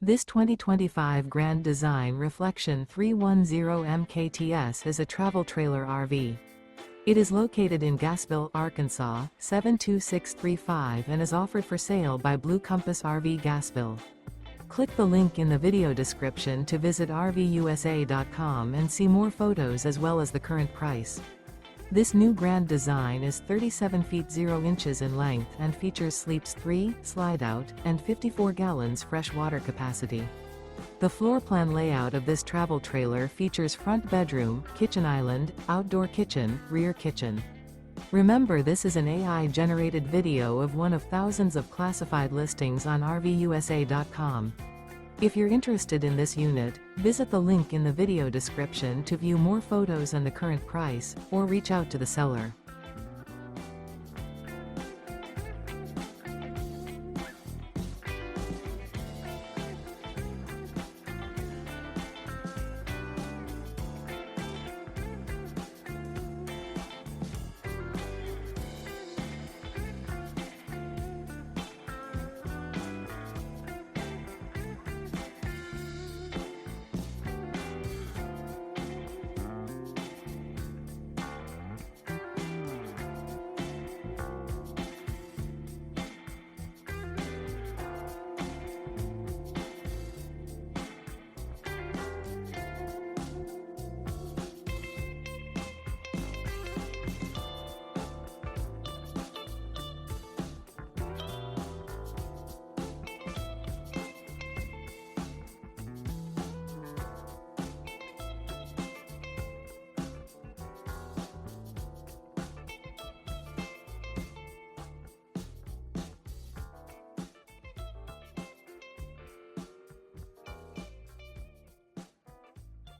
This 2025 Grand Design Reflection 310 MKTS is a travel trailer RV. It is located in Gassville, Arkansas, 72635 and is offered for sale by Blue Compass RV Gassville. Click the link in the video description to visit RVUSA.com and see more photos as well as the current price. This new Grand Design is 37 feet 0 inches in length and features sleeps 3, slide-out, and 54 gallons fresh water capacity. The floor plan layout of this travel trailer features front bedroom, kitchen island, outdoor kitchen, rear kitchen. Remember, this is an AI-generated video of one of thousands of classified listings on RVUSA.com. If you're interested in this unit, visit the link in the video description to view more photos and the current price, or reach out to the seller.